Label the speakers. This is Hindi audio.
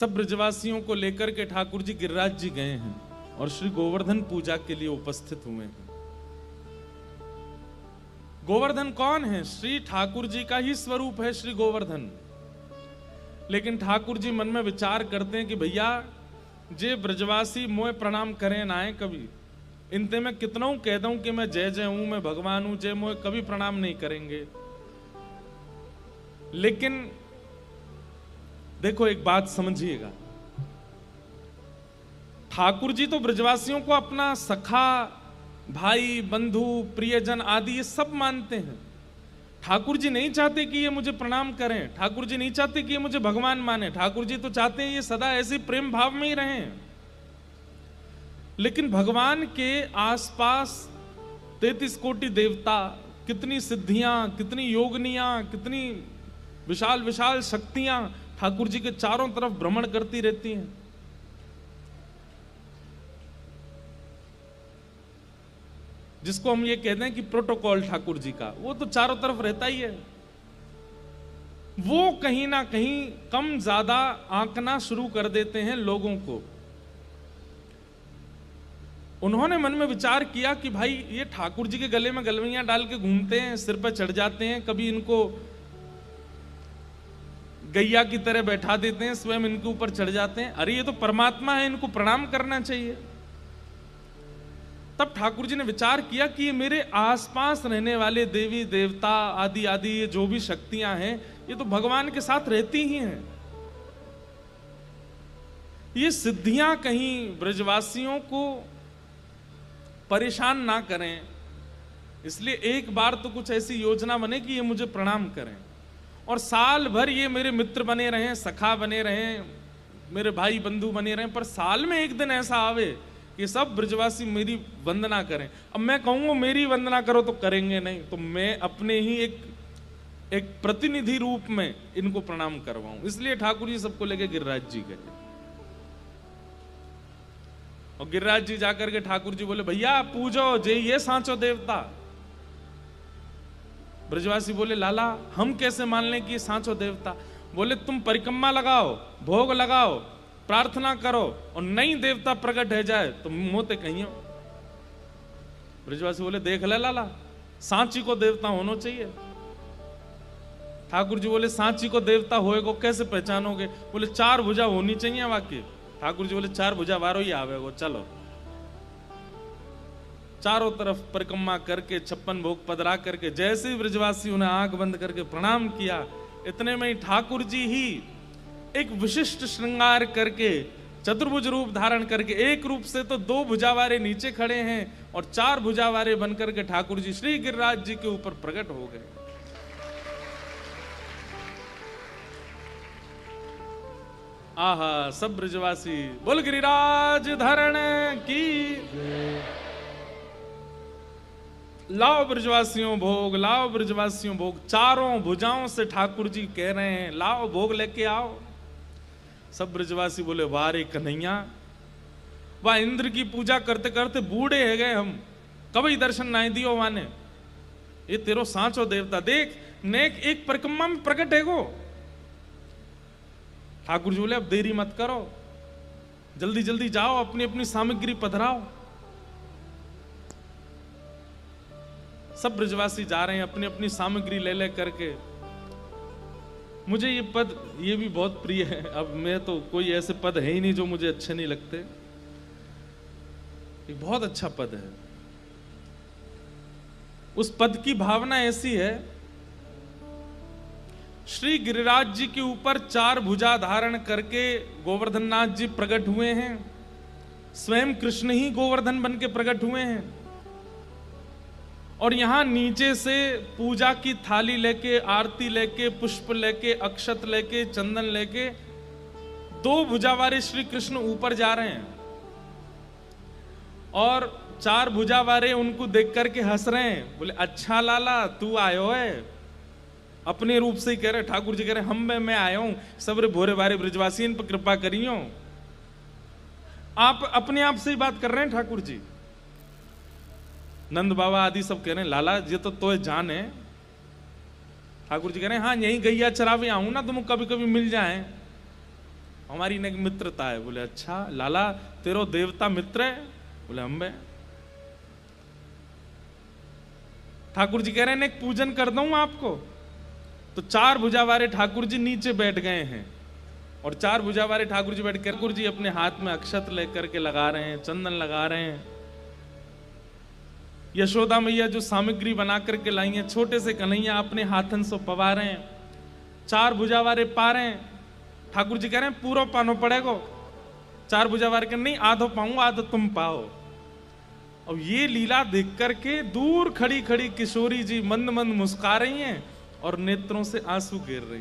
Speaker 1: सब ब्रजवासियों को लेकर के ठाकुर जी गिरिराज जी गए हैं और श्री गोवर्धन पूजा के लिए उपस्थित हुए हैं। गोवर्धन कौन है? श्री ठाकुर जी का ही स्वरूप है श्री गोवर्धन। लेकिन ठाकुर जी मन में विचार करते हैं कि भैया जे ब्रजवासी मोए प्रणाम करें ना आए कभी, इनते मैं कितना कह दूं कि मैं जय जय हूं, मैं भगवान हूं, जय मोए कभी प्रणाम नहीं करेंगे। लेकिन देखो एक बात समझिएगा, ठाकुर जी तो ब्रजवासियों को अपना सखा, भाई, बंधु, प्रियजन आदि ये सब मानते हैं। ठाकुर जी नहीं चाहते कि ये मुझे प्रणाम करें, ठाकुर जी नहीं चाहते कि ये मुझे भगवान माने। ठाकुर जी तो चाहते हैं ये सदा ऐसे प्रेम भाव में ही रहें। लेकिन भगवान के आसपास 33 कोटि देवता, कितनी सिद्धियां, कितनी योगनियां, कितनी विशाल विशाल शक्तियां ठाकुर जी के चारों तरफ भ्रमण करती रहती हैं। जिसको हम ये कहते हैं कि प्रोटोकॉल ठाकुर जी का, वो तो चारों तरफ रहता ही है। वो कहीं ना कहीं कम ज्यादा आंकना शुरू कर देते हैं लोगों को। उन्होंने मन में विचार किया कि भाई ये ठाकुर जी के गले में गलवैयां डाल के घूमते हैं, सिर पर चढ़ जाते हैं, कभी इनको गैया की तरह बैठा देते हैं, स्वयं इनके ऊपर चढ़ जाते हैं। अरे ये तो परमात्मा है, इनको प्रणाम करना चाहिए। तब ठाकुर जी ने विचार किया कि ये मेरे आसपास रहने वाले देवी देवता आदि आदि ये जो भी शक्तियां हैं, ये तो भगवान के साथ रहती ही हैं। ये सिद्धियां कहीं ब्रजवासियों को परेशान ना करें, इसलिए एक बार तो कुछ ऐसी योजना बने कि ये मुझे प्रणाम करें और साल भर ये मेरे मित्र बने रहें, सखा बने रहें, मेरे भाई बंधु बने रहें। पर साल में एक दिन ऐसा आवे कि सब ब्रजवासी मेरी वंदना करें। अब मैं कहूंगा मेरी वंदना करो तो करेंगे नहीं, तो मैं अपने ही एक प्रतिनिधि रूप में इनको प्रणाम करवाऊं। इसलिए ठाकुर जी सबको लेके गिरिराज जी गए और गिरिराज जी जाकर के ठाकुर जी बोले भैया पूजो जे ये सांचो देवता। ब्रजवासी बोले लाला हम कैसे मान लें कि ये सांचो देवता? बोले तुम परिक्रमा लगाओ, भोग लगाओ, प्रार्थना करो और नई देवता प्रकट है जाए तो मोते कहियो। ब्रजवासी बोले देख ले लाला, सांची को देवता होना चाहिए। ठाकुर जी बोले सांची को देवता होएगो कैसे पहचानोगे? बोले 4 भुजा होनी चाहिए वाकई। ठाकुर जी बोले 4 भुजा वारो ही आवेगो, चलो। चारों तरफ परिक्रमा करके 56 भोग पधरा करके जैसे ही ब्रजवासी उन्हें आंख बंद करके प्रणाम किया, इतने में ही ठाकुर जी ही एक विशिष्ट श्रृंगार करके चतुर्भुज रूप धारण करके, एक रूप से तो 2 भुजावारे नीचे खड़े हैं और 4 भुजावारे बनकर के ठाकुर जी श्री गिरिराज जी के ऊपर प्रकट हो गए। आहा, सब ब्रजवासी बोल गिरिराज धरण की। लाओ ब्रजवासियों भोग, लाओ ब्रजवासियों भोग। चारों भुजाओं से ठाकुर जी कह रहे हैं लाओ भोग लेके आओ। सब ब्रजवासी बोले वाह रे कन्हैया, वाह इंद्र की पूजा करते करते बूढ़े है गए हम, कभी दर्शन नहीं दियो माने। ये तेरो सांचो देवता देख नेक एक परिक्रमा में प्रकट है गो। ठाकुर जी बोले अब देरी मत करो, जल्दी जल्दी जाओ, अपनी अपनी सामग्री पधराओ। सब ब्रजवासी जा रहे हैं अपनी अपनी सामग्री ले ले करके। मुझे ये पद ये भी बहुत प्रिय है। अब मैं तो कोई ऐसे पद है ही नहीं जो मुझे अच्छे नहीं लगते। एक बहुत अच्छा पद है। उस पद की भावना ऐसी है, श्री गिरिराज जी के ऊपर 4 भुजा धारण करके गोवर्धन नाथ जी प्रकट हुए हैं। स्वयं कृष्ण ही गोवर्धन बन के प्रकट हुए हैं और यहां नीचे से पूजा की थाली लेके, आरती लेके, पुष्प लेके, अक्षत लेके, चंदन लेके 2 भुजावारे श्री कृष्ण ऊपर जा रहे हैं और 4 भुजावारे उनको देख करके हंस रहे हैं। बोले अच्छा लाला तू आयो है। अपने रूप से ही कह रहे, ठाकुर जी कह रहे हम मैं आया हूं, सबरे भोरे बारे ब्रजवासी इन पर कृपा करियो। आप अपने आप से ही बात कर रहे हैं ठाकुर जी। नंद बाबा आदि सब कह रहे हैं लाला ये तो जान है। ठाकुर जी कह रहे हैं हाँ यही गैया चरावे आऊं ना, तुम कभी कभी मिल जाए। हमारी ने मित्रता है। बोले अच्छा लाला तेरो देवता मित्र है? बोले हम है। ठाकुर जी कह रहे हैं एक पूजन कर दूं आपको। तो 4 भुजा वाले ठाकुर जी नीचे बैठ गए हैं और 4 भुजा वाले ठाकुर जी बैठ कर ठाकुर जी अपने हाथ में अक्षत लेकर के लगा रहे हैं, चंदन लगा रहे हैं। यशोदा मैया जो सामग्री बना करके लाई है, छोटे से कन्हैया अपने हाथन से पवा रहे हैं। 4 भुजा वाले पा रहे हैं। ठाकुर जी कह रहे हैं पूरा पानो पड़ेगो। 4 भुजा वाले कह नहीं आधो पाऊं आधो तुम पाओ। अब ये लीला देख करके दूर खड़ी खड़ी किशोरी जी मंद मंद मुस्कुरा रही हैं और नेत्रों से आंसू गिर रही।